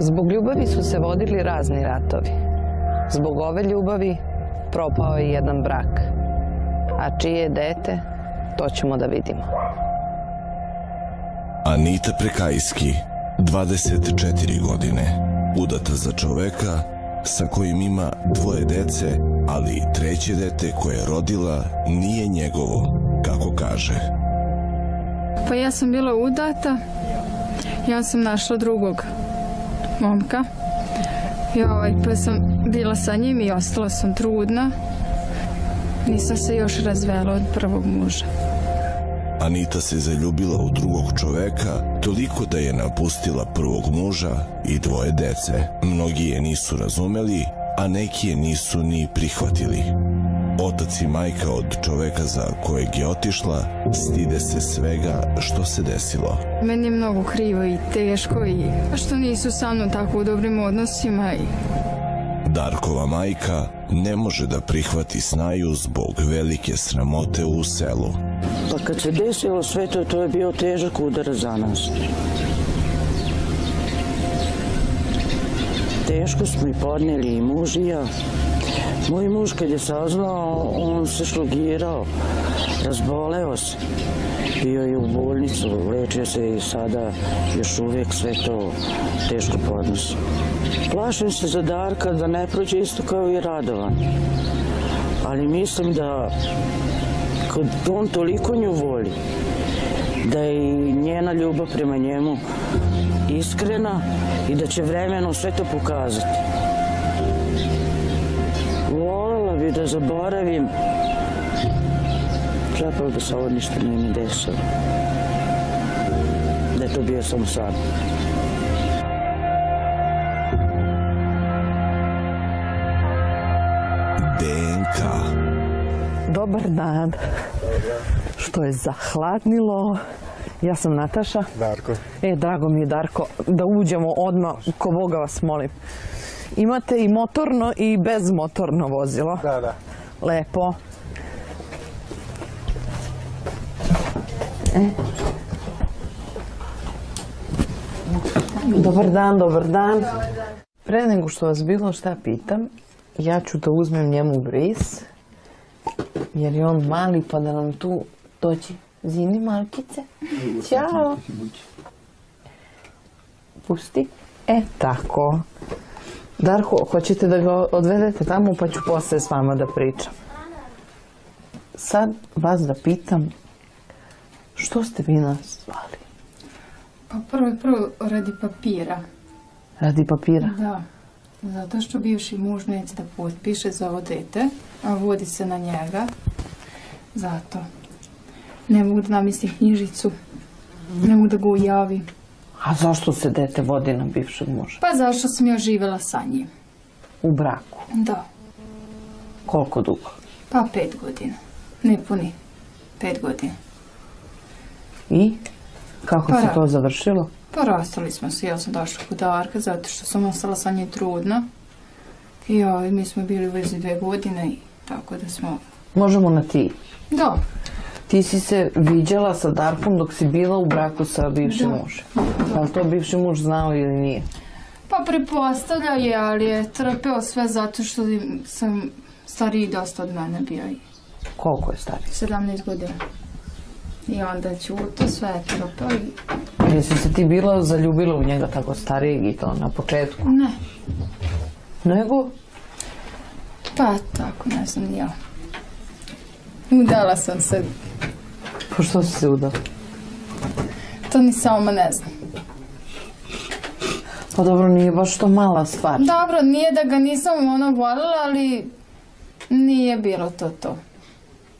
Zbog ljubavi su se vodili razni ratovi. Zbog ove ljubavi propao je jedan brak. A čije je dete, to ćemo da vidimo. Anita Prekajski, 24 godine, udata za čoveka sa kojim ima 2 dece, ali 3. dete koje je rodila nije njegovo, kako kaže. Pa ja sam bila udata, ja sam našla drugog momka pa sam bila sa njim i ostala sam trudna. Nisam se još razvela od prvog muža. Anita se zaljubila u drugog čoveka toliko da je napustila prvog muža i 2 dece. Mnogi je nisu razumeli, a neki je nisu ni prihvatili. Otac i majka od čoveka za kojeg je otišla stide se svega što se desilo. Meni je mnogo krivo i teško i što nisu sa mnom tako u dobrim odnosima. Darkova majka ne može da prihvati Snaju zbog velike sramote u selu. Pa kad se desilo sve to je bio težak udar za nas. Teško smo i podneli i muž i ja. Moj muž kad je saznao, on se šlogirao, razboleo se. Bio je u bolnicu, lečio se i sada još uvijek sve to teško podnosi. Plašim se za Darka da ne prođe isto kao i Radovan. Ali mislim da kad on toliko nju voli, da je i njena ljubav prema njemu iskrena i da će vremenom sve to pokazati. Voljela bi da zaboravim, zapravo da se ovo ništa nije ni desilo. Da je to bio samo san. DNK. Dobar dan. Što je zahladnilo. Ja sam Nataša. Darko. Drago mi je, Darko, da uđemo odmah, ko Boga vas molim. Imate i motorno i bezmotorno vozilo. Da. Lepo. Dobar dan, dobar dan. Pre nego što vas bilo šta pitam, ja ću da uzmem njemu bris, jer je on mali, pa da nam tu dođe. Zini, malkice. Ćao. Pusti. Tako. Darko, hoćete da ga odvedete tamo, pa ću posle s vama da pričam. Sad vas da pitam, što ste vi nas zvali? Pa prvo radi papira. Radi papira? Da. Zato što bivši muž neće da potpiše za ovo dete, a vodi se na njega. Zato. Ne mogu da namislim knjižicu. Ne mogu da ga ujavim. A zašto se dete vodi na bivšeg muža? Pa zašto sam ja živjela sa njim. U braku? Da. Koliko dugo? Pa 5 godina. Ne puni 5 godina. I? Kako se to završilo? Pa rastali smo se, ja sam došla kod Darka zato što sam ostala sa njim trudna. I mi smo bili u vezi 2 godine i tako da smo... Možemo na ti? Da. Ti si se viđala sa Darkom dok si bila u braku sa bivšim mužem. Da li to bivši muž znao ili nije? Pa pretpostavlja je, ali je trpeo sve zato što sam stariji dosta od mene bio. Koliko je stariji? 17 godina. I onda ćuto sve je trpeo i... Jesi se ti bila zaljubila u njega tako starijeg i to na početku? Ne. Nego? Pa tako, ne znam ni ja. Udala sam se. Pa što si se udala? To ni sama ne znam. Pa dobro, nije baš to mala stvar. Dobro, nije da ga nisam voljela, ali nije bilo to.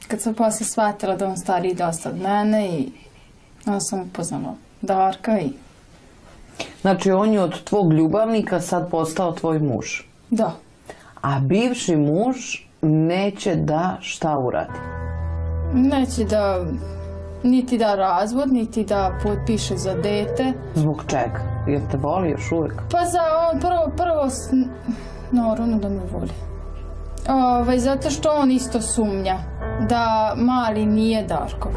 Kad sam posle shvatila da on stariji dosta od mene i onda sam upoznala Darka i... Znači, on je od tvog ljubavnika sad postao tvoj muž? Da. A bivši muž neće da šta uradi? Neće da niti da razvod, niti da potpiše za dete. Zbog čega? Jer te voli još uvijek? Pa on prvo naravno da me voli. Zato što on isto sumnja da mali nije Darkov.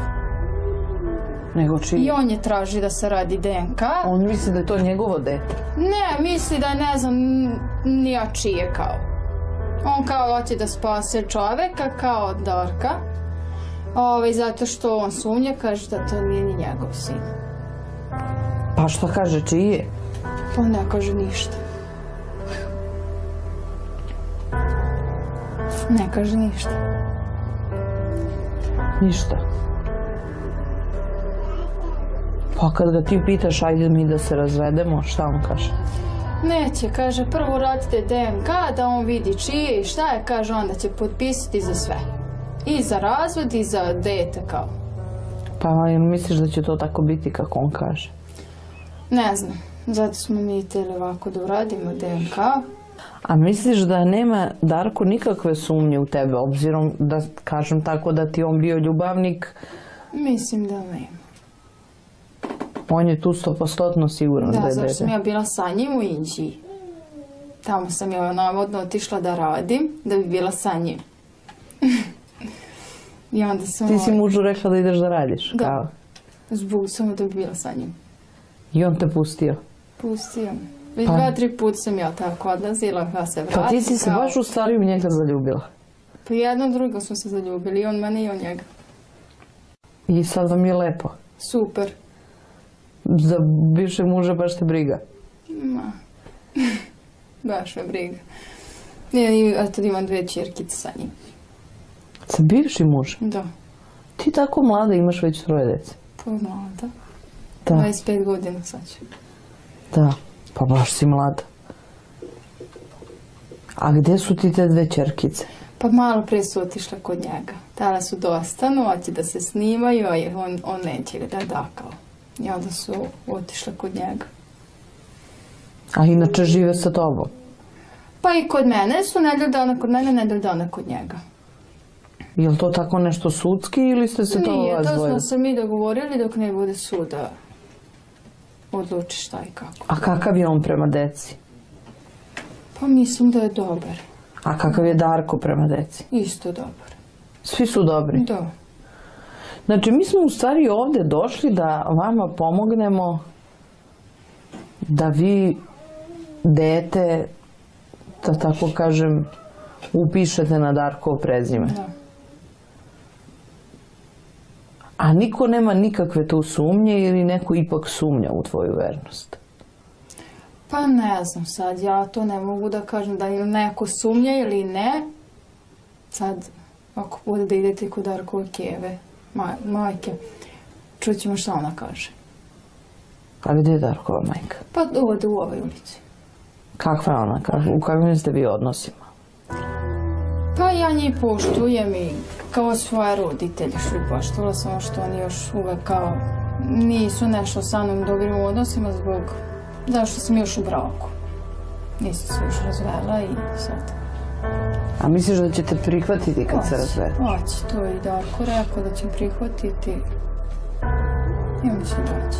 Nego čiji? I on je traži da se radi DNK. On misli da je to njegovo dete? Ne, misli da je ne znam nija čije kao. On kao hoće da spase čoveka kao Darka. Zato što on sumnja, kaže da to nije ni njegov sin. Pa šta kaže, čiji je? Pa ne kaže ništa. Ne kaže ništa. Ništa. Pa kad ga ti pitaš, ajde mi da se razvedemo, šta on kaže? Neće, kaže, prvo radite DNK, da on vidi čije i šta je, kaže, onda će potpisati za sve. I za razvod i za dete, kao. Pa jel misliš da će to tako biti kako on kaže? Ne znam, zato smo mi htjeli ovako da uradimo DNK. A misliš da nema Darko nikakve sumnje u tebe, obzirom da kažem tako da ti on bio ljubavnik? Mislim da nema. On je tu 100% siguran da je Da, dete. zato sam ja bila sa njim u Inđiji. Tamo sam ja navodno otišla da radim, da bi bila sa njim. I onda sam... Ti si mužu rekla da ideš da radiš? Da. Kao? Zbog samo da bi bila sa njim. I on te pustio? Pustio me. Već Pa- 2-3 puta sam ja tako odlazila, ja se vratim. Pa ti si se kao- baš u stvari u njega zaljubila. Pa jedno drugo smo se zaljubili, i on mene i on njega. I sad vam je lepo. Super. Za bivšeg muža baš te briga. Ma. Baš me briga. I eto imam 2 ćerkice sa njim. Sa bivšim mužem? Da. Ti tako mlada imaš već 3 dece. Pa mlada. Da, 25 godina sad ću. da. Pa baš si mlada. A gdje su ti te 2 ćerkice? Pa malo prije su otišle kod njega. Tada su dostanu, hoće da se snimaju, a on neće da da kao. I onda su otišle kod njega. A inače žive sa tobom? Pa i kod mene su nedelju dana kod mene, nedelju dana kod njega. Je li to tako nešto sudski ili ste se to Nije, to smo razdvojili? se mi dogovorili dok ne bude suda odluči šta i kako. A kakav je on prema deci? Pa mislim da je dobar. A kakav je Darko prema deci? Isto dobar. Svi su dobri. Da. Znači, mi smo u stvari ovdje došli da vama pomognemo da vi dete, da tako kažem, upišete na Darkovo prezime. Da. A niko nema nikakve tu sumnje ili neko ipak sumnja u tvoju vernost? Pa ne znam sad, ja to ne mogu da kažem da ili neko sumnja ili ne. Sad, ako bude da idete kod Darkove keve, majke, čućemo šta ona kaže. A gdje je Darkova majka? Pa ovdje u ovoj ulici. Kakva je ona? U kakvim ste vi odnosima? Pa ja njih poštujem i kao svoje roditelje što ih poštovala, samo što oni još uvek kao nisu nešto sa mnom u dobrim odnosima zbog zašto sam još u braku. Nisam se još razvela i sad. A misliš da ćete prihvatiti kad se razvedeš? Hoće, to je i Darko rekao da će prihvatiti. Ja mislim da će.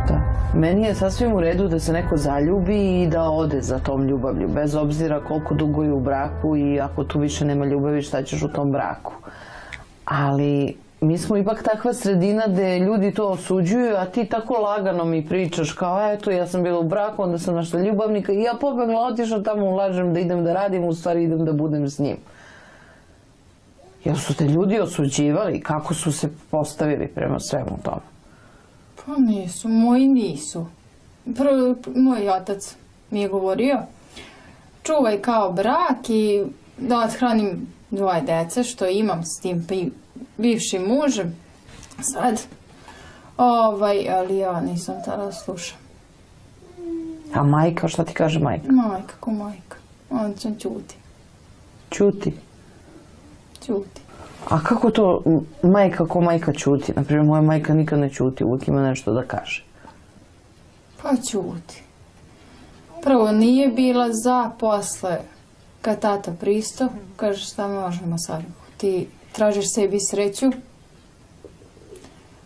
Da. Meni je sasvim u redu da se neko zaljubi i da ode za tom ljubavlju, bez obzira koliko dugo je u braku i ako tu više nema ljubavi, šta ćeš u tom braku. Ali mi smo ipak takva sredina gde ljudi to osuđuju, a ti tako lagano mi pričaš kao eto ja sam bila u braku, onda sam našla ljubavnika i ja pobegla, otišla tamo, lažem da idem da radim, u stvari idem da budem s njim. Jel su te ljudi osuđivali? Kako su se postavili prema svemu tome? Pa nisu, moji nisu. Prvo, moj otac mi je govorio, čuvaj kao brak i da othranim 2 dece što imam s tim bivšim mužem. Sad, ali ja nisam tada slušam. A majka, šta ti kaže majka? Majka ko majka, on će ćuti, Ćuti. ćuti. A kako to majka ko majka ćuti? Naprimjer, moja majka nikad ne ćuti, uvijek ima nešto da kaže. Pa ćuti. Prvo nije bila za, posle kad tata pristo, kaže šta možemo sad, ti tražiš sebi sreću,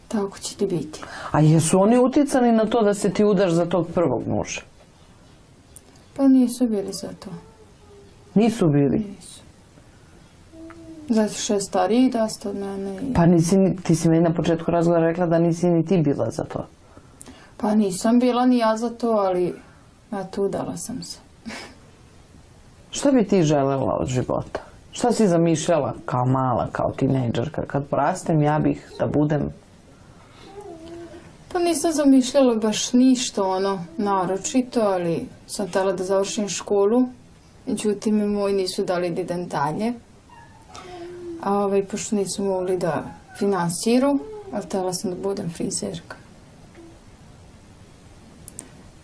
tako će ti biti. A jesu oni uticani na to da se ti udaš za tog prvog muža? Pa nisu bili za to. Nisu bili. Nisu. Zato što je stariji dosta od mene. Pa ti si meni na početku razgovora rekla da nisi ni ti bila za to. Pa nisam bila ni ja za to, ali eto, udala sam se. Šta bi ti želela od života? Šta si zamišljala kao mala, kao tinejdžerka? Kad porastem, ja bih da budem... Pa nisam zamišljala baš ništa naročito, ali sam htjela da završim školu. Međutim, mi moji nisu dali da idem dalje. Pošto nisu mogli da finansiru, ali htjela sam da budem frizerka.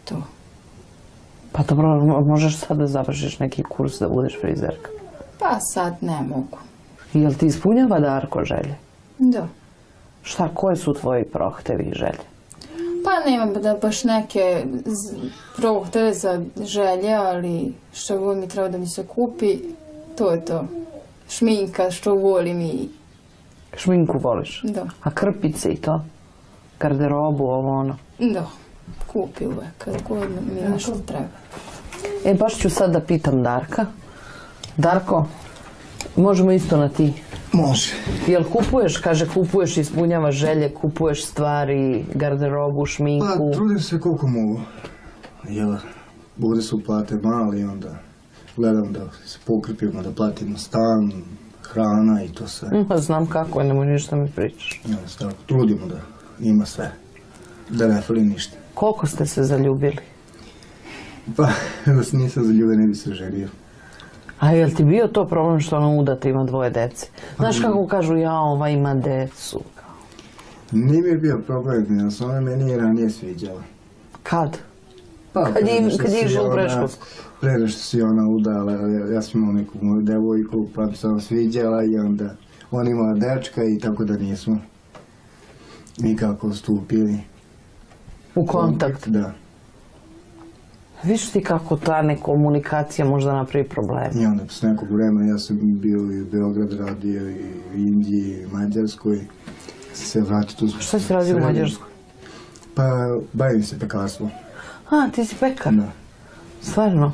To. Pa dobro, možeš sad da završiš neki kurs da budeš frizerka? Pa sad ne mogu. Jel ti ispunjava Darko želje? Da. Šta, koje su tvoji prohtevi i želje? Pa nemam da baš neke prohteve za želje, ali što god mi treba da mi se kupi, to je to. Šminka, što volim i... Šminku voliš? Da. A krpice i to? Garderobu, ovo ono? Da. Kupi uvek, kad god mi nešto treba. Baš ću sad da pitam Darka. Darko, možemo isto na ti? Može. Jel kupuješ, kaže kupuješ, ispunjavaš želje, kupuješ stvari, garderobu, šminku? Pa trudim se koliko mogu. Jel, bude su plate mali, onda gledam da se pokrpimo, da platimo stan, hrana i to sve. Znam kako, nemoj ništa mi pričaš. Trudimo da ima sve, da ne fali ništa. Koliko ste se zaljubili? Pa, da se nisam zaljubio, ne bi se ženio. A jel ti bio to problem što ona udata ima 2 dece? Znaš kako kažu, ja ova ima decu? Nije mi bio problem, jer se ona meni je ranije sviđala. Kad? Pa, Kad je išla u predškolsku? Pre nešto si ona udala, ja sam imao neku moju devojku, pa bi se ona sviđala i onda on imala dečka i tako da nismo nikako stupili. U kontakt? Da. Viš ti kako ta nekomunikacija možda napravi problem? I onda s nekog vremena ja sam bio i u Beograd radio i u Indiji i u Mađarskoj. Se vratio tu. Šta si radio u Mađarskoj? Pa bavim se pekarstvom. A, ti si pekar? Da. Stvarno?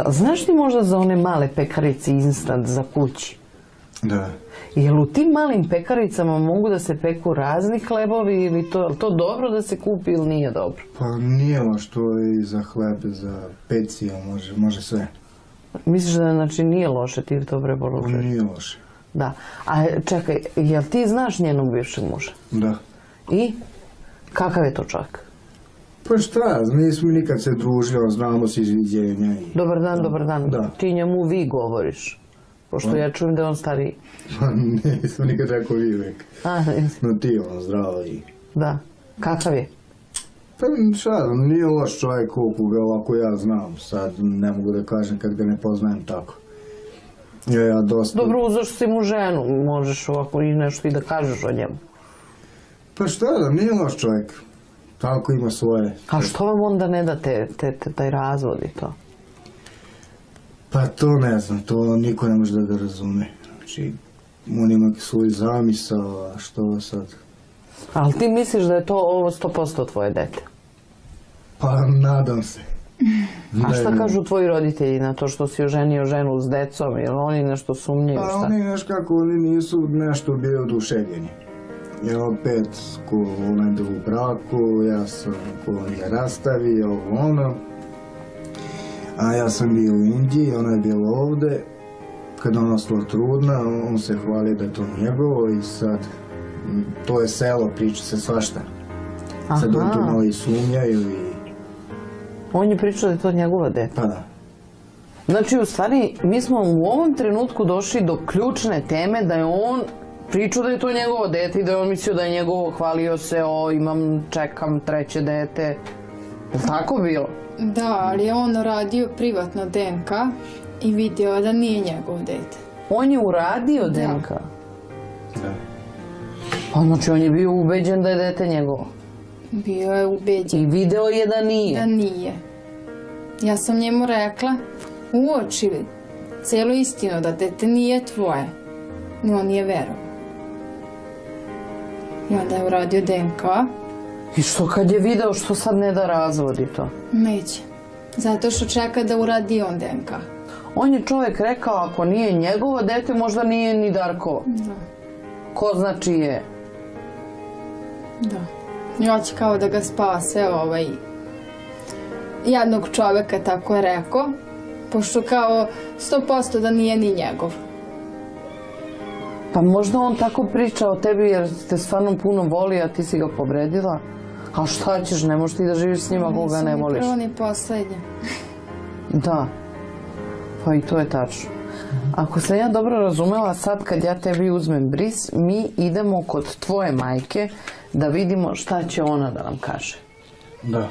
Znaš ti možda za one male pekarice instant za kući? Da. Jel u tim malim pekaricama mogu da se peku razni hlebovi ili je to dobro da se kupi ili nije dobro? Pa nije loš, to i za hleb, za peci, može sve. Misliš da znači nije loše, ti to preporučuješ? Nije loše. Da. A čekaj, jel ti znaš njenog bivšeg muža? Da. I? Kakav je to čovjek? Pa šta, nismo nikad se družili, znamo se izviđenja. Dobar dan, dobar dan. Da. Ti njemu vi govoriš. Pošto ja čujem da je on stariji. Pa nisam nikad rekao vi uvek. No ti on zdravo i... Da. Kakav je? Pa šta, nije loš čovjek koliko ga ovako ja znam. Sad ne mogu da kažem kad ga ne poznajem tako. Ja dosta... Dobro, uzaš si mu ženu. Možeš ovako i nešto i da kažeš o njemu. Pa šta da, nije loš čovjek. Tako ima svoje. A što vam onda ne da taj razvod i to? Pa to ne znam, to niko ne može da razume. Znači, on ima svoj zamisao, a što sad? Ali ti misliš da je to ovo 100% tvoje dete? Pa nadam se. A šta kažu tvoji roditelji na to što si oženio ženu s decom? Jel oni nešto sumnjaju? Pa oni, znaš kako, oni nisu nešto bili oduševljeni. Jer opet, ko ona je bila u braku, ja sam ko on je rastavio, ono. A ja sam bio u Indiji, ona je bila ovde. Kad ona ostala trudna, on se hvali da je to njegovo i sad, to je selo, priča se svašta. Sad on tu malo i sumnjaju i... On je pričao da je to njegova dete? Pa da. Znači, u stvari, mi smo u ovom trenutku došli do ključne teme da je on pričao da je to njegovo dete i da je on mislio da je njegovo, hvalio se, čekam 3. dete. Je li tako bilo? Da, ali je on radio privatno DNK i vidio da nije njegov dete. On je uradio DNK? Da. Pa znači on je bio ubeđen da je dete njegovo? Bio je ubeđen. I video je da nije? Da nije. Ja sam njemu rekla u oči celu istinu da dete nije tvoje. I on je verovao. I onda je uradio DNK. I što kad je video, što sad ne da razvodi to? Neće. Zato što čeka da uradi on DNK. On je čovjek rekao, ako nije njegovo dete, možda nije ni Darkovo. Ko zna čije? Da. I hoće kao da ga spase jednog čovjeka, tako je rekao, pošto kao 100% da nije ni njegov. Pa možda on tako priča o tebi jer te stvarno puno voli, a ti si ga povredila. A šta ćeš, ne možeš ti da živiš s njima koga ne voliš. Nisam ni prvo ni poslednje. Da, pa i to je tačno. Ako sam ja dobro razumela, sad kad ja tebi uzmem bris, mi idemo kod tvoje majke da vidimo šta će ona da nam kaže. Da.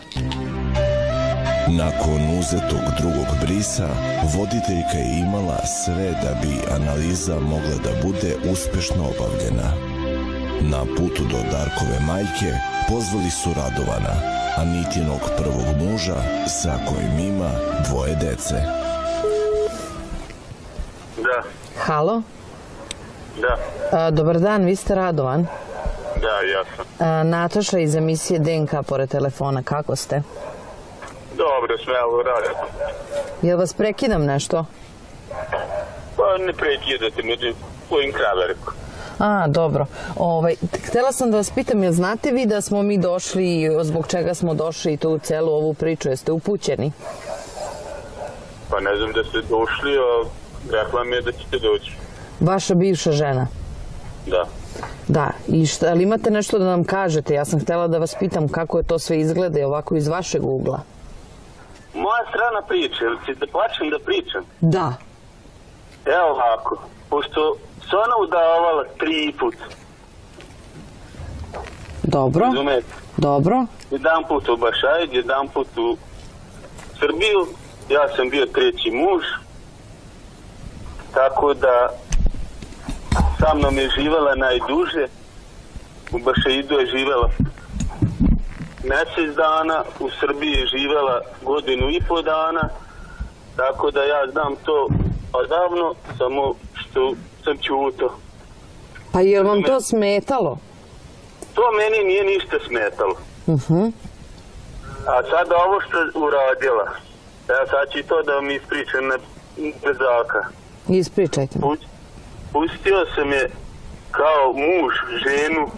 Nakon uzetog drugog brisa, voditeljka je imala sve da bi analiza mogla da bude uspešno obavljena. Na putu do Darkove majke pozvali su Radovana, Anitinog prvog muža, sa kojim ima 2 dece. Da. Halo? Da. Dobar dan, vi ste Radovan? Da, ja sam. Nataša iz emisije DNK pored telefona, kako ste? Dobro, sve ovo radim. Jel vas prekidam nešto? Pa ne prekidate, među kojim kraverku. A, dobro. Htjela sam da vas pitam, jel znate vi da smo mi došli, zbog čega smo došli i tu celu ovu priču, jeste upućeni? Pa ne znam da ste došli, a rekla mi je da ćete doći. Vaša bivša žena? Da. Da, i ali imate nešto da nam kažete? Ja sam htjela da vas pitam kako je to sve izgleda ovako iz vašeg ugla. Moja strana priče, ili ćete plaćem da pričam? Da. Evo ovako, pošto se ona udavala 3 put. Dobro. Razumete? Dobro. Jedan put u Bašajid, jedan put u Srbiju. Ja sam bio 3. muž. Tako da sa mnom je živjela najduže. U Bašajidu je živjela mjesec dana, u Srbiji je živjela 1,5 godina dana. Tako da ja znam to odavno, samo što sam čuto. Pa je li vam to smetalo? To meni nije ništa smetalo. A sada ovo što je uradila, ja sad ću to da vam ispričam na brzaka. Ispričajte. Pustio sam je kao muž, ženu,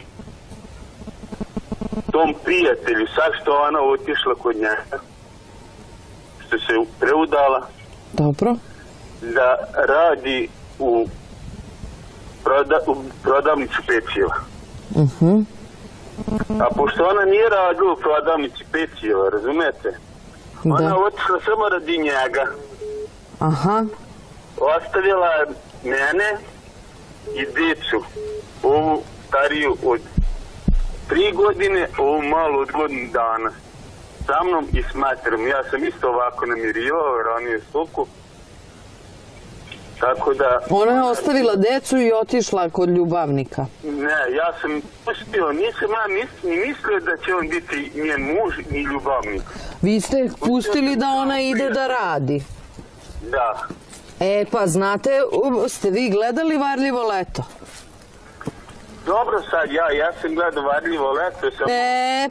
tom prijatelju, sad što ona otišla kod njega, što se preudala. Dobro. Da radi u prodavnici peciva. A pošto ona nije radila u prodavnici peciva, razumete? Ona otišla samo radi njega. Aha. Ostavila je mene i djecu, ovu stariju od 3 godine, ovu malu od 1 godinu dana. Sa mnom i s materom. Ja sam isto ovako namirivao, ranije stoku. Tako da... Ona je ostavila decu i otišla kod ljubavnika. Ne, ja sam pustio, nisam ja ni mislio da će on biti njen muž ni ljubavnik. Vi ste pustili da ona ide da radi? Da. Pa znate, ste vi gledali Varljivo leto? Dobro sad, ja sam gledao Varljivo leto.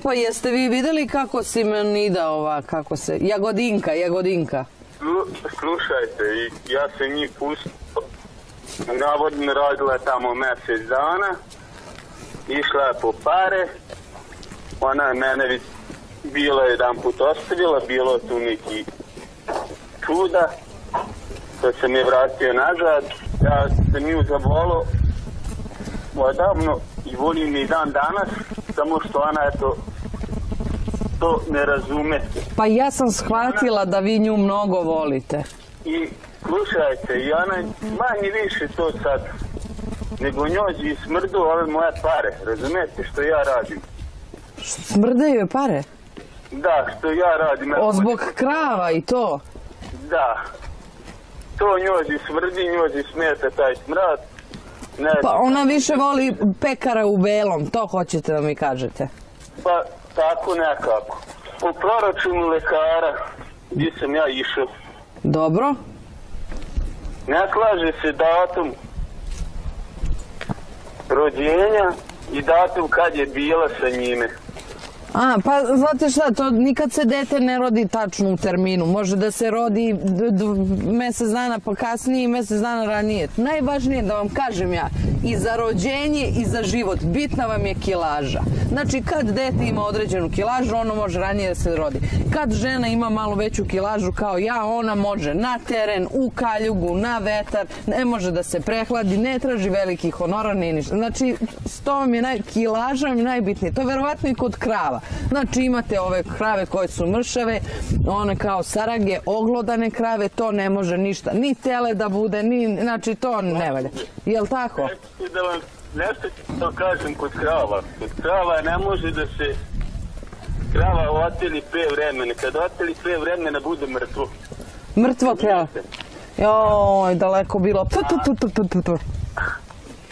Pa jeste vi vidjeli kako Simonida ova, kako se... Jagodinka. Slušajte, ja sam njih pustio, navodno radila je tamo mjesec dana, išla je po pare, ona je mene bila jedan put ostavila, bilo tu neki čuda, da sam je vratio nazad, ja sam nju zavolao odavno i volim je i dan danas, samo što ona to ne razume. Pa ja sam shvatila da vi nju mnogo volite. I slušajte, i ona manje više to sad, nego njoj i smrdu ove moje pare, razumete što ja radim? Smrdaju je pare? Da, što ja radim. Zbog krava i to? Da. To njoj smrdi, njoj smeta taj smrad. Pa ona više voli pekara u belom, to hoćete da mi kažete? Pa tako nekako. U proračunu lekara gdje sam ja išao. Dobro. Ne slaže se datum rođenja i datum kad je bila sa njime. Pa znate šta, to nikad se dete ne rodi tačno u terminu. Može da se rodi mesec dana pa kasnije i mesec dana ranije. Najvažnije da vam kažem ja, i za rođenje i za život, bitna vam je kilaža. Znači kad dete ima određenu kilažu, ono može ranije da se rodi. Kad žena ima malo veću kilažu kao ja, ona može na teren, u kaljugu, na vetar, ne može da se prehladi, ne traži veliki honorar, ni ništa. Znači, to vam je kilaža vam je najbitnije. To je verovatno i kod krava. Znači, imate ove krave koje su mršave, one kao sarage, oglodane krave, to ne može ništa. Ni tele da bude, znači, to ne valja. Jel' tako? Da vam nešto to kažem kod krava. Kod krava ne može da se krava oteli pre vremena. Kad oteli pre vremena bude mrtvo. Mrtvo krava? Joj, daleko bilo.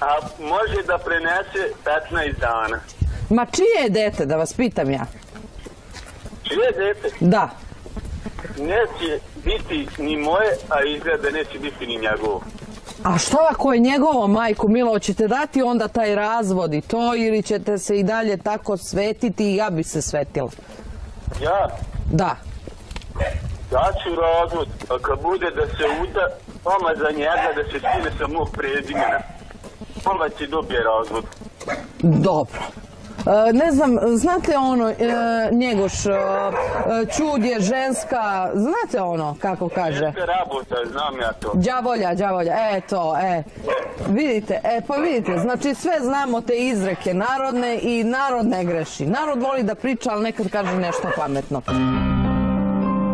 A može da prenese 15 dana. Ma čije je dete, da vas pitam ja? Čije dete? Da. Neće biti ni moje, a izgleda neće biti ni njegovo. A što ako je njegovo, majko Milo, hoćete dati onda taj razvod i to ili ćete se i dalje tako svetiti i ja bi se svetila? Ja? Da. Daću razvod, a kad bude da se uda, oma za njega da se skine sa mog prezimena. Oma će dobije razvod. Dobro. Ne znam, znate ono, Njegoš, čudje, ženska, znate ono, kako kaže? Ženska rabota, znam ja to. Đavolja, vidite, pa vidite, znači sve znamo te izreke narodne i narod ne greši. Narod voli da priča, ali nekad kaže nešto pametno.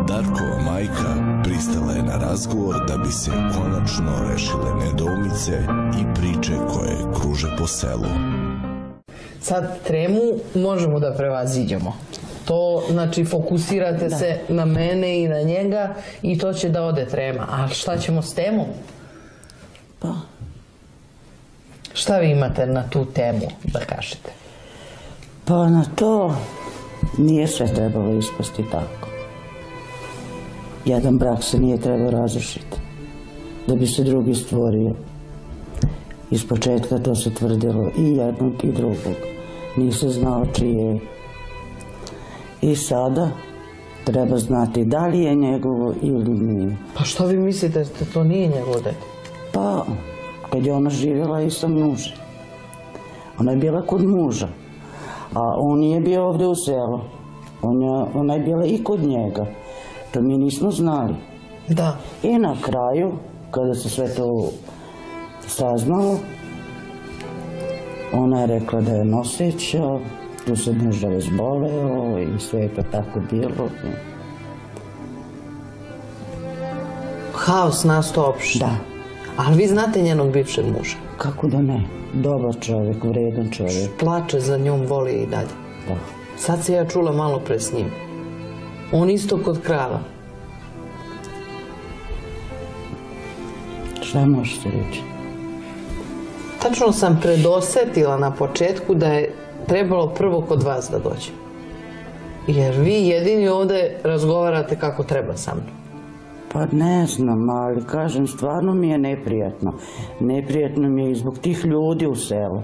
Darkova majka pristala je na razgovor da bi se konačno rešile nedoumice i priče koje kruže po selu. Sad tremu možemo da prevaziđemo. To, znači, fokusirate se na mene i na njega i to će da ode trema. A šta ćemo s temom? Pa. Šta vi imate na tu temu, da kažete? Pa na to nije sve trebalo ispasti tako. Jedan brak se nije trebao razrušiti da bi se drugi stvorio. Iz početka to se tvrdilo i jednog i drugog. Nije se znao čije je. I sada treba znati da li je njegovo ili nije. Pa što vi mislite da to nije njegovo dete? Pa, kad je ona živjela i sa mužem. Ona je bila kod muža, a on nije bio ovdje u selu. Ona je bila i kod njega. To mi nismo znali. Da. I na kraju, kada se sve to saznalo, ona je rekla da je noseća, tu se muž razboleo i sve je to tako bilo. Haos nastao opšte. Da. Ali vi znate njenog bivšeg muža? Kako da ne? Dobar čovjek, vredan čovjek. Plače za njom, voli je i dalje. Da. Sad se ja čula malo pre s njim. On isto kod krava. Šta možete reći? Tačno sam predosetila na početku da je trebalo prvo kod vas da dođe. Jer vi jedini ovde razgovarate kako treba sa mnom. Pa ne znam, ali kažem, stvarno mi je neprijatno. Neprijatno mi je i zbog tih ljudi u selu.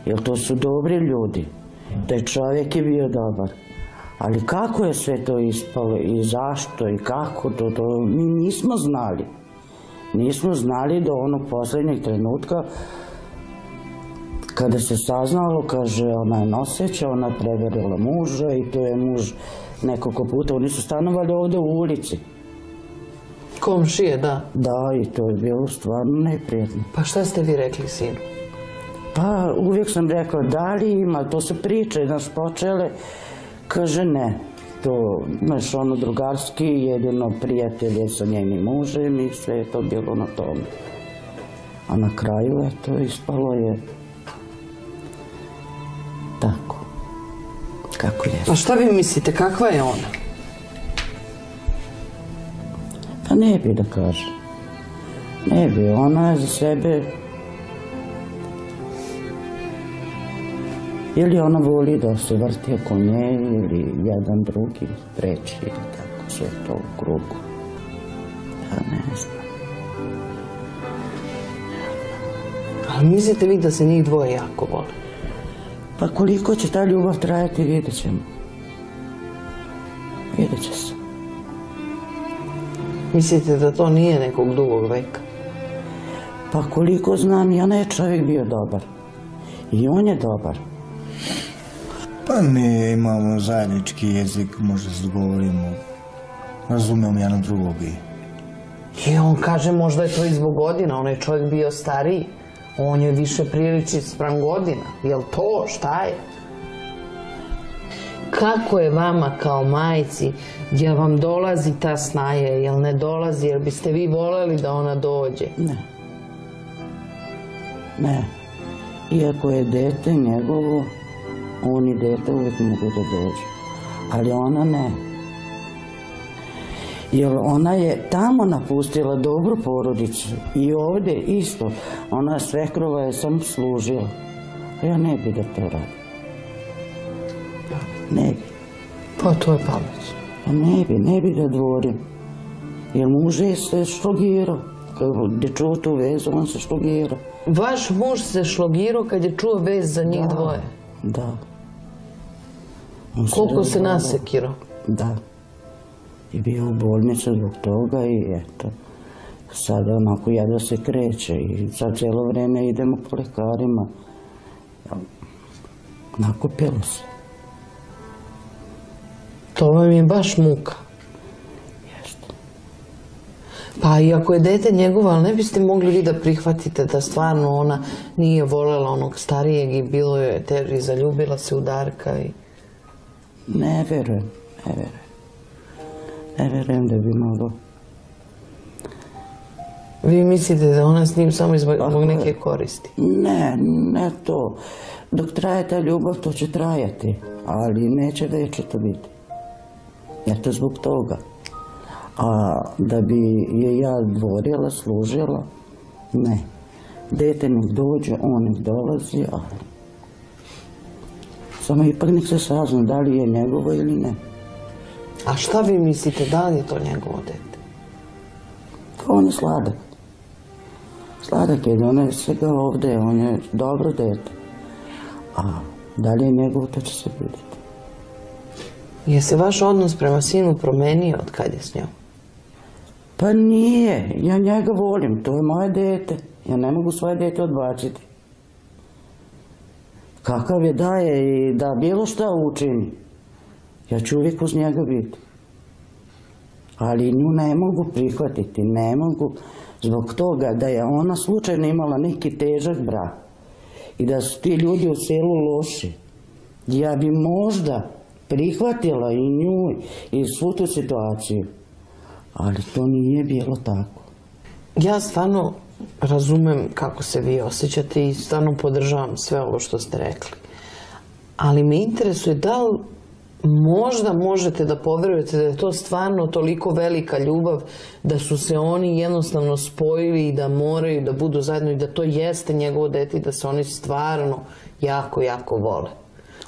Jer to su dobri ljudi. Taj čovjek je bio dobar. Ali kako je sve to ispalo i zašto i kako, to mi nismo znali. Nismo znali do onog posljednjeg trenutka kada se saznalo, kaže, ona je noseća, ona je prevarila muža i to je muž nekoliko puta. Oni su stanovali ovdje u ulici. Komšije, da. Da, i to je bilo stvarno neprijatno. Pa šta ste vi rekli sinu? Pa uvijek sam rekla, da li ima, to su priče, znaš, počele, kaže ne. To, znaš, ono drugarski, jedino prijatelj je sa njenim mužem i sve je to bilo na tome. A na kraju, eto, ispalo je tako. Kako je. A šta vi mislite, kakva je ona? Pa ne bi da kažem. Ne bi, ona je za sebe... Ili ona voli da se vrti oko nje, ili jedan drugi treći, ili tako, sve to u krugu. Pa ne znam. Ali mislite vi da se njih dvoje jako vole? Pa koliko će ta ljubav trajati, vidjet ćemo. Vidjet će se. Mislite da to nije nekog dugog veka? Pa koliko znam, i onaj je čovjek bio dobar. I on je dobar. Pa mi imamo zajednički jezik, možda se dogovorimo, razumemo jedan drugog I on kaže možda je to i zbog godina, on je čovjek bio stariji, on je više priliči spram godina, jel to, šta je? Kako je vama kao majci, jel vam dolazi ta snaja, jel ne dolazi, jel biste vi voljeli da ona dođe? Ne. Ne. Iako je dete njegovo, on i dete uvijek mogu da dođe. Ali ona ne. Jer ona je tamo napustila dobru porodicu. I ovdje isto. Ona svekrova je samo služila. A ja ne bi da to radim. Ne bi. Pa to je pamet. Ne bi da dvorim. Jer muž je se šlogirao. Kad je čuo tu vezu, on se šlogirao. Vaš muž se šlogirao kad je čuo vez za njih dvoje? Da. Koliko se nasekirao? Da. I bio u bolnici zbog toga i eto. Sada onako jedva se kreće i sad cijelo vrijeme idemo po lekarima. Nakupilo se. To vam je baš muka. Jeste. Pa i ako je dete njegovo, ali ne biste mogli vi da prihvatite da stvarno ona nije voljela onog starijeg i bilo je teži, zaljubila se u Darka i... Ne verujem. Ne verujem da bi moglo. Vi mislite da ona s njim samo zbog neke koristi? Ne to. Dok traje ta ljubav, to će trajati. Ali neće večito biti. Eto zbog toga. A da bi je ja dvorila, služila, ne. Dete nek dođe, on nek dolazi, ali... Samo ipak nek se sazna da li je njegovo ili ne. A šta vi mislite, da li je to njegovo dete? On je sladak. Sladak je, donese ga ovdje, on je dobro dete. A da li je njegovo, to će se vidjeti. Je se vaš odnos prema sinu promenio od kad je s njom? Pa nije, ja njega volim, to je moje dete. Ja ne mogu svoje dete odbaciti. Kakav je da je i da bilo šta učini, ja ću uvijek uz njega biti. Ali nju ne mogu prihvatiti, ne mogu zbog toga da je ona slučajno imala neki težak brak i da su ti ljudi u selu loši. Ja bi možda prihvatila i nju i svu tu situaciju, ali to nije bilo tako. Ja stvarno razumem kako se vi osjećate i stvarno podržavam sve ovo što ste rekli. Ali me interesuje da li možda možete da poverujete da je to stvarno toliko velika ljubav da su se oni jednostavno spojili i da moraju da budu zajedno i da to jeste njegovo dete i da se oni stvarno jako, jako vole.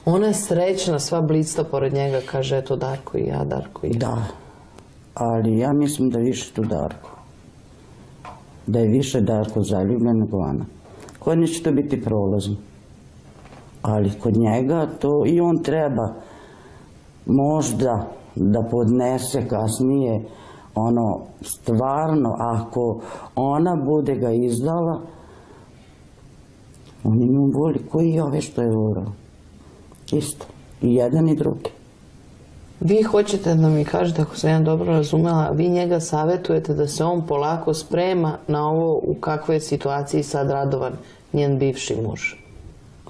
Ona je srećna, sva blicta pored njega, kaže eto Darko i ja, Darko i ja. Da, ali ja mislim da više tu Darko. Da je više Darko zaljubljen nego ona. Kod nje će to biti prolazno. Ali kod njega to i on treba možda da podnese kasnije ono stvarno ako ona bude ga izdala, on je nju voli koji je ove što je volao. Isto. I jedan i drugi. Vi hoćete da mi kažete, ako sam ja dobro razumela, vi njega savjetujete da se on polako sprema na ovo u kakvoj je situaciji sad Radovan, njen bivši muž?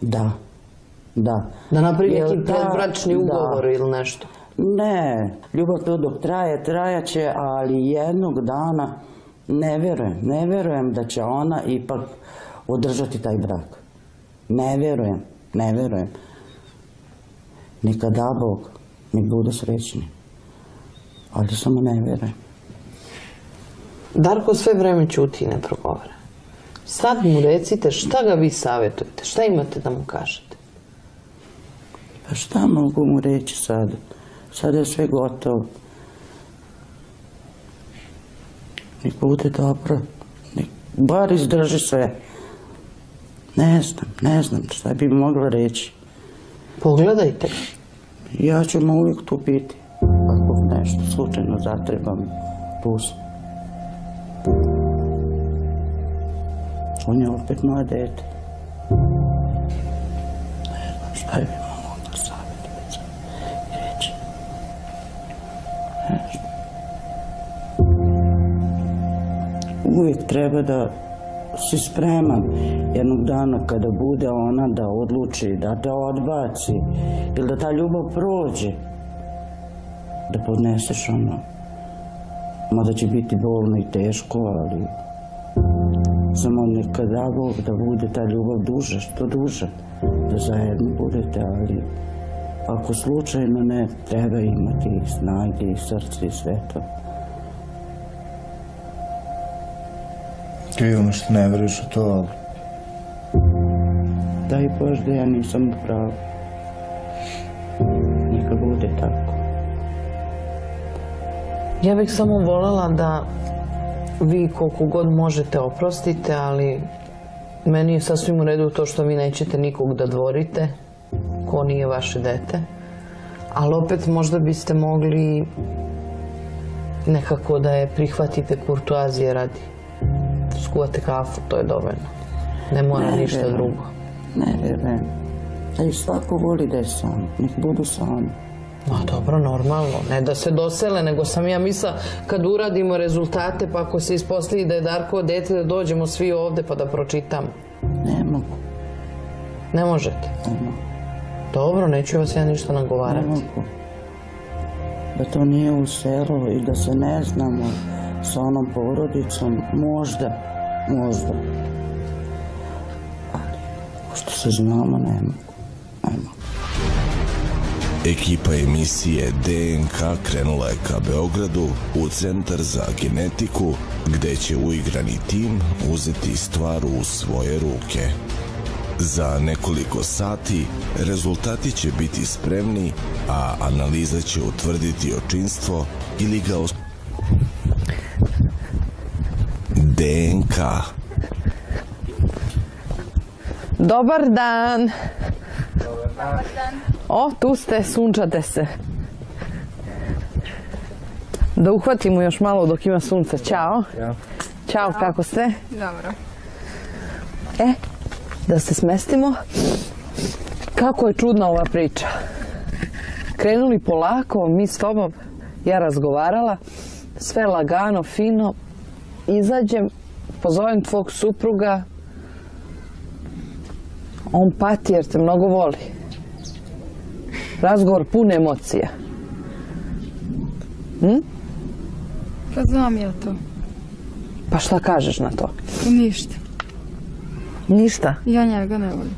Da. Da. Da napravi neki predbračni ugovor ili nešto? Ne, ljubav to dok trajaće, ali jednog dana ne verujem da će ona ipak održati taj brak. Ne verujem. Neka da Bog, nek budu srećni. Ali samo ne verujem. Darko sve vreme ćuti i ne progovara. Sad mu recite šta ga vi savjetujete, šta imate da mu kažete? Pa šta mogu mu reći sad? Sada je sve gotovo. Nek bude dobro. Nek bar izdrži sve. Ne znam šta bi mogla reći. Pogledajte. Ja ću mu uvijek tu biti. Kako nešto slučajno zatrebam, tu sam. On je opet moje dete. Ne znam šta je bilo mogla savjetovati i reći. Ne znam. Uvijek treba da si spreman jednog dana kada bude ona da odluči, da te odbaci ili da ta ljubav prođe, da podneseš ono. Mada će biti bolno i teško, ali samo nekad da Bog da bude ta ljubav duže, što duže, da zajedno budete, ali ako slučajno ne, treba imati i snage i srce i sve to. Krivo što ne veruješ u to, ali... Daj Bož da ja nisam u pravu. Neka bude tako. Ja bih samo voljela da vi koliko god možete oprostite, ali meni je sasvim u redu to što vi nećete nikog da dvorite, ko nije vaše dete. Ali opet možda biste mogli nekako da je prihvatite kurtoazije radi. Skuvate kafu, to je dovoljno. Ne mora ništa drugo. Ne vjerujem. A i svako voli da je sam. Nek budu sami. No dobro, normalno. Ne da se dosele, nego sam ja misla kad uradimo rezultate, pa ako se ispostavi da je Darko dete, da dođemo svi ovde pa da pročitamo. Ne mogu. Ne možete? Ne mogu. Dobro, neću vas ja ništa nagovarati. Ne mogu. Da to nije u selu i da se ne znamo sa onom porodicom, možda. Ali, pošto se znamo, ne mogu. Ekipa emisije DNK krenula je ka Beogradu u Centar za genetiku, gde će uigrani tim uzeti stvar u svoje ruke. Za nekoliko sati rezultati će biti spremni, a analiza će utvrditi očinstvo ili ga DNK. Dobar dan. O, tu ste, sunčate se. Da uhvatimo još malo dok ima sunca. Ćao. Ćao, kako ste? Dobro. Da se smestimo. Kako je čudna ova priča. Krenuli polako, mi s tobom, ja razgovarala, sve lagano, fino. Izađem, pozovem tvog supruga. On pati jer te mnogo voli. Razgovor pun emocija. Pa znam ja to. Pa šta kažeš na to? Ništa. Ništa? Ja njega ne volim.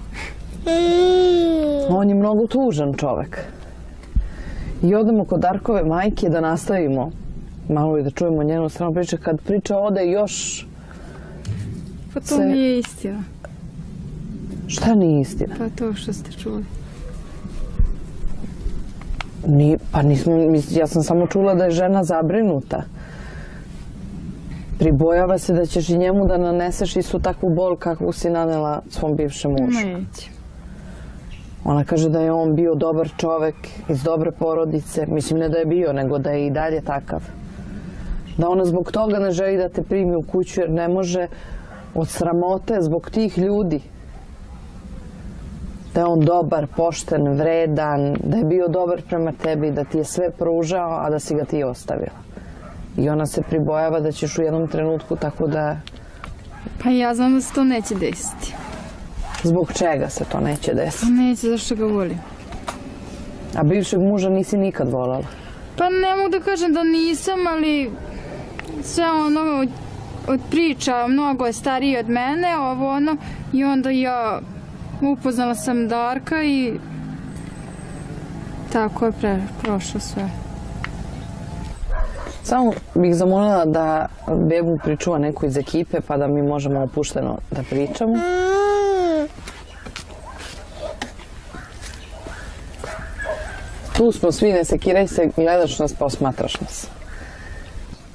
On je mnogo tužan čovek. I odemo kod Darkove majke da nastavimo malo i da čujemo njenu stranu priče. Kad priča ode još... Pa to nije istina. Šta nije istina? Pa to što ste čuli. Pa nismo, ja sam samo čula da je žena zabrinuta. Pribojava se da ćeš i njemu da naneseš istu takvu bol kakvu si nanela svom bivšem mužu. Neće. Ona kaže da je on bio dobar čovek iz dobre porodice. Mislim, ne da je bio, nego da je i dalje takav. Da ona zbog toga ne želi da te primi u kuću jer ne može od sramote zbog tih ljudi. Da je on dobar, pošten, vredan, da je bio dobar prema tebi, da ti je sve pružao, a da si ga ti ostavila. I ona se pribojava da ćeš u jednom trenutku tako da... Pa ja znam da se to neće desiti. Zbog čega se to neće desiti? Pa neće, zašto ga volim. A bivšeg muža nisi nikad voljela? Pa ne mogu da kažem da nisam, ali sve ono od priča, mnogo je stariji od mene, ovo ono, i onda ja upoznala sam Darka i tako je prošlo sve. Samo bih zamolila da bebu pričuva neko iz ekipe pa da mi možemo opušteno da pričamo. Tu smo svi, ne sekiraj se, gledaš nas, posmatraš nas.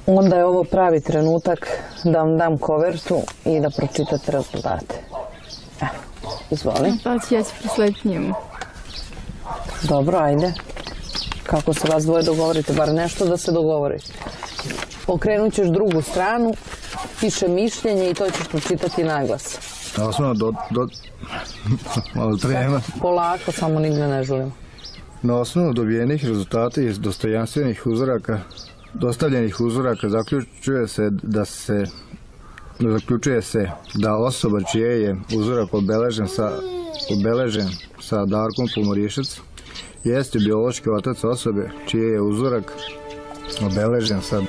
Onda je ovo pravi trenutak da vam dam kovertu i da pročitate rezultate. Evo, izvoli. Pa ja ću proslediti njemu. Dobro, ajde. Kako se vas dvoje dogovorite, bar nešto da se dogovorite. Okrenut ćeš drugu stranu, piše mišljenje i to ćeš pročitati naglas. Malo trema. Polako, samo nigde ne želimo. Na osnovu dobijenih rezultata iz dostojanstvenih uzoraka, dostavljenih uzoraka, zaključuje se da osoba čije je uzorak obeležen sa Darkom Pomorišac jeste biološki otac osobe čije je uzorak obeležen sa...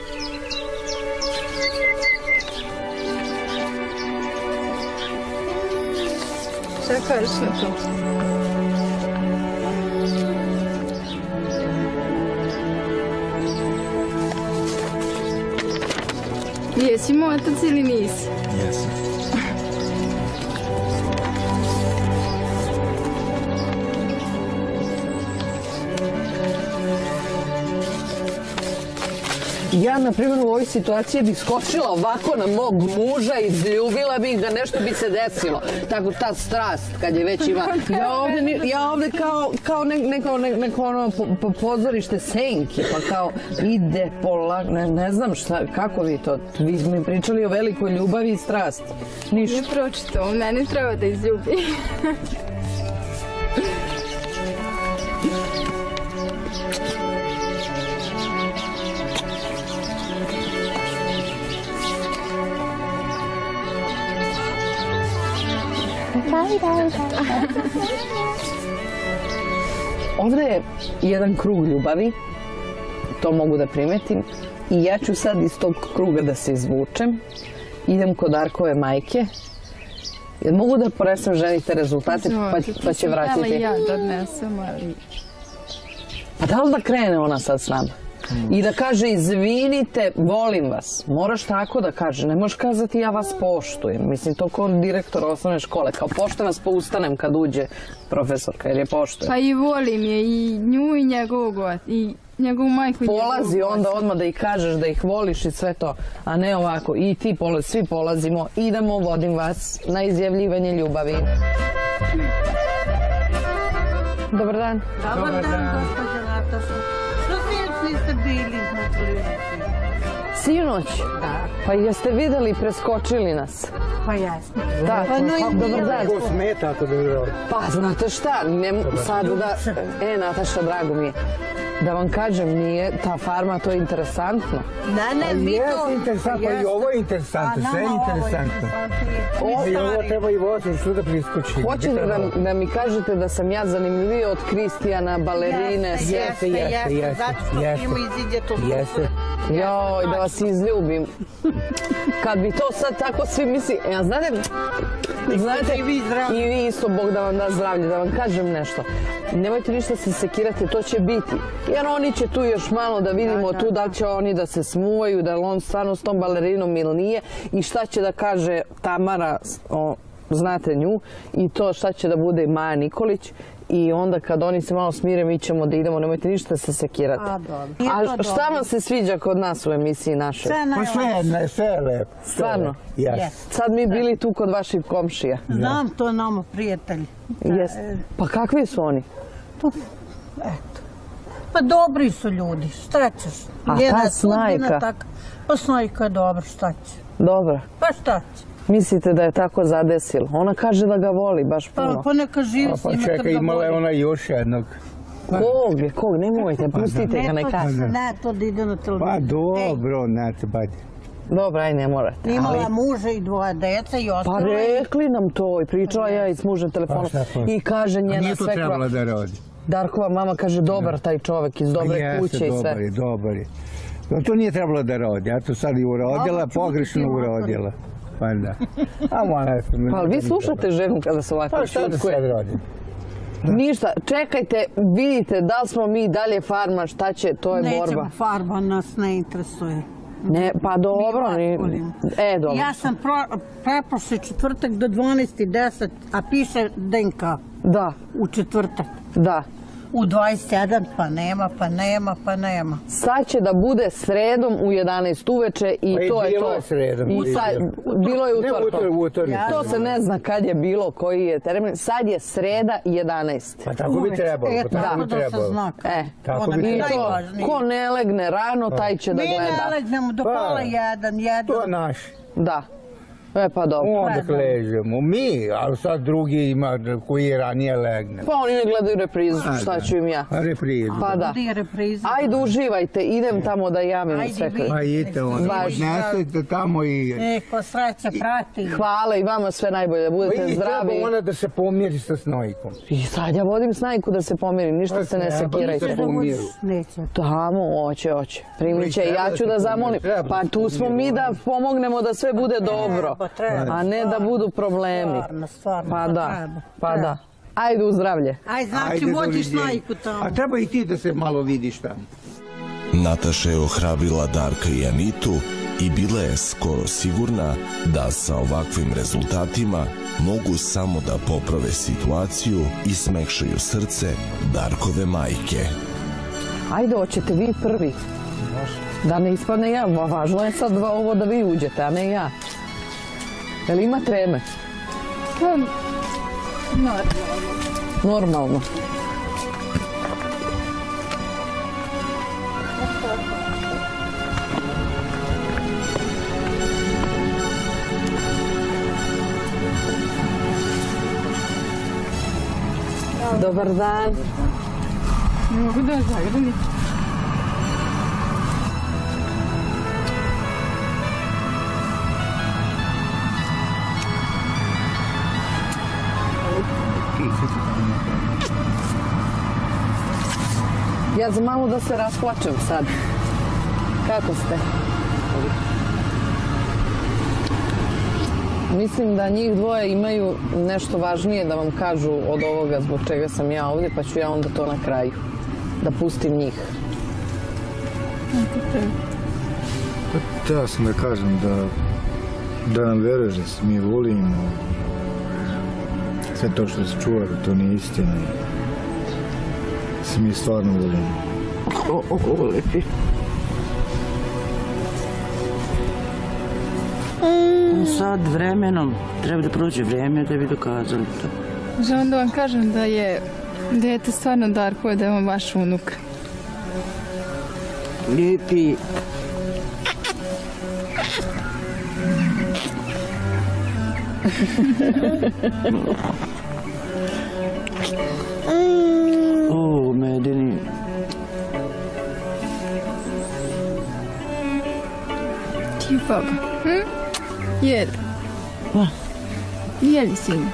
Šta kažeš na to? Jesi moj otac ili nisi? Jesam. Ja, na primjer, u ovoj situaciji bih skočila ovako na mog muža, izljubila bih ga, nešto bi se desilo. Tako ta strast, kad je već ima... Ja ovdje kao neko ono pozorište senke, pa kao ide polako, ne znam šta, kako vi to... Vi smo mi pričali o velikoj ljubavi i strasti. Ništa. Nije pročitao, mene treba da izljubi. Ovdje je jedan krug ljubavi, to mogu da primetim, i ja ću sad iz tog kruga da se izvučem. Idem kod Darkove majke. Mogu da ponesem ženite rezultate pa će vratiti? Ali ja da odnesem, ali... Pa da li da krene ona sad s nama? I da kaže, izvinite, volim vas. Moraš tako da kaže, ne možeš kazati ja vas poštujem. Mislim, to kao direktor osnovne škole, kao poštujem vas pa ustanem kad uđe profesorka, jer je poštujem. Pa i volim je i nju i njegovu majku. Polazi onda odmah da ih kažeš da ih voliš i sve to, a ne ovako, i ti polazi, svi polazimo, idemo, vodim vas na izjavljivanje ljubavi. Dobar dan. Dobar dan, gospođa Nataša. Što niste bili na televiziji? Sinoć? Da. Pa jeste videli, preskočili nas. Pa jasno. Da, dobar dan. Ko smeta ako da je... Pa, znate šta, sad da... Nataša, drago mi je. Da vam kažem, nije ta farma, to je interesantno. Ne, mi to... Jeste interesantno, i ovo je interesantno, sve je interesantno. I ovo treba i voziti, što da priskoči. Hoćete da mi kažete da sam ja zanimljivija od Kristijana, balerine? Jeste. Zato što filmu iziđe to super. Joj, da vas izljubim. Kad bi to sad tako svi misli... Znate, i vi isto, Bog da vam da zdravlje, da vam kažem nešto. Nemojte ništa se sekirati, to će biti. Jer oni će tu još malo da vidimo tu da li će oni da se smuvaju, da li on stvarno s tom balerinom ili nije i šta će da kaže Tamara, znate nju, i to šta će da bude Maja Nikolić. I onda kad oni se malo smire, mi ćemo da idemo, nemojte ništa se sekirati. A šta vam se sviđa kod nas u emisiji našoj? Sve je lepo. Stvarno? Sad mi bili tu kod vaših komšija. Znam, to je nama prijatelji. Pa kakvi su oni? Eto. Pa dobri su ljudi, šta ćeš? A ta Snajka? Pa Snajka je dobra, šta će? Dobra. Pa šta će? Mislite da je tako zadesilo? Ona kaže da ga voli baš puno. Pa neka živi s njima kad ga voli. Pa čekaj, imala je ona još jednog. Kog? Nemojte, pustite ga neka. Ne, to da ide na televiziju. Pa dobro, neće badi. Dobro, aj ne morate. Imala muža i dvoje dece i ostalo. Pa rekli nam to i pričala ja i s mužem telefonom. I kaže njena svekra. Nije to trebala da rodi. Darkova mama kaže dobar taj čovek iz dobre kuće i sve. Dobar je. To nije trebalo da rodi, a to sad i urodila, pogrešno urodila. Pa da. Pa vi slušate ženu kada se ovako šutkuje? Pa šta da sad rodi? Ništa, čekajte, vidite da li smo mi dalje farma, šta će, to je borba. Nećemo farma, nas ne interesuje. Ne, pa dobro. Dobro. Ja sam preprošli četvrtak do 12:10, a piše DNK. Da. U četvrtak. Da. U 27, pa nema, pa nema, pa nema. Sad će da bude sredom u 11 uveče i to je to. Bilo je sredom. Bilo je utorkom. To se ne zna kad je bilo, koji je termin. Sad je sreda 11. Pa tako bi trebalo. Tako da se zna. Tako bi I to, ko ne legne rano, taj će da gleda. Mi ne legnemo do pola jedan. To je naš. Da. Pa dobro. Onda ležemo. Mi, ali sad drugi ima koji ranije legne. Pa oni ne gledaju reprizu, šta ću im ja. Reprizu. Pa da. Ajde, uživajte, idem tamo da javim sve. Pa idite onda, odnesete tamo i... Neko sreće prati. Hvala i vama sve najbolje, da budete zdravi. Treba ona da se pomiri sa Snojkom. I sad ja vodim Snajku da se pomirim, ništa se ne sekirajte. Tamo, hoće. Primit će, ja ću da zamolim. Pa tu smo mi da pomognemo da sve bude dobro. A ne da budu problemi. Pa da. Ajde u zdravlje. Ajde, znači vođiš Snajku tamo. A treba i ti da se malo vidiš tamo. Nataša je ohrabrila Darka i Anitu i bila je skoro sigurna da sa ovakvim rezultatima mogu samo da poprave situaciju i smekšaju srce Darkove majke. Ajde, hoćete vi prvi. Da ne ispadne ja, važno je sad ovo da vi uđete, a ne ja. Jel ima treme? Normalno. Dobar dan. Mogu da zagrani. Ja za malo da se rasplačem sad. Kako ste? Mislim da njih dvoje imaju nešto važnije da vam kažu od ovoga zbog čega sam ja ovdje, pa ću ja onda to na kraju. Da pustim njih. Ja sam da kažem da nam veruješ da se mi volimo. Sve to što se čuva da to nije istina. Se mi stvarno volimo. Lepi. Sad vremenom, treba da prođe vreme da bi dokazali to. Želim da vam kažem da je dete stvarno Darko, da je on vaš unuk. Lijepi. O, Medeni. Ti baba, jedi. Jedi sinu.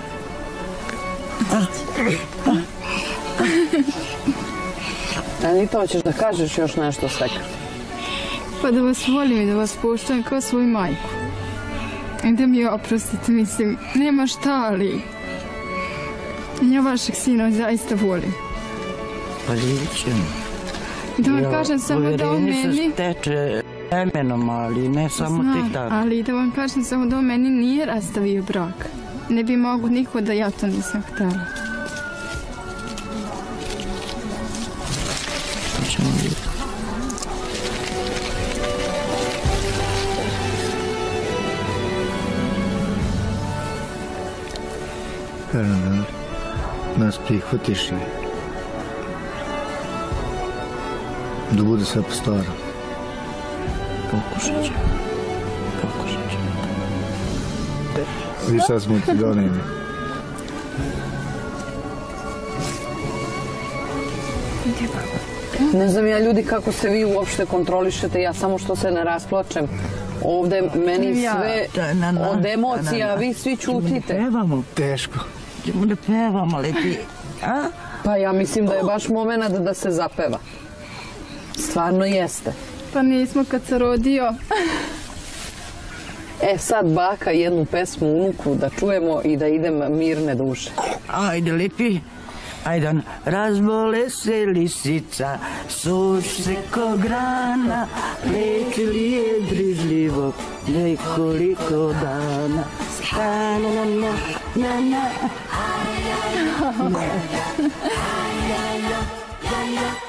Anita, hoćeš da kažeš još nešto sveka? Pa da vas volim i da vas poštujem kao svoju majku. I da mi oprostite, mislim, nema šta, ali ja vašeg sina zaista volim. Pa vidit ćemo. Da vam kažem samo da on meni... Uvjerenje se steče vremenom, ali ne samo tek tako. Ali da vam kažem samo da on meni nije rastavio brak. Ne bi mogu niko da ja to nisam htjela. Kažem da nas prihvatiš i da bude sve po staro. Pokušat ću. Vi sad smo ti donijeli. Ne znam ja, ljudi, kako se vi uopšte kontrolišete, ja samo što se ne rasplačem. Ovde meni sve od emocija, vi svi čutite. Pevamo. Teško. Ćemo da pevamo, ali ti... Pa ja mislim da je baš moment da se zapeva. Stvarno jeste. Pa nismo kad se rodio. Sad baka jednu pesmu unuku da čujemo i da idem mirne duše. Ajde, lipi. Ajde, razbole se lisica, suš se ko grana, leči li je brižljivo, nekoliko dana. ja, ja.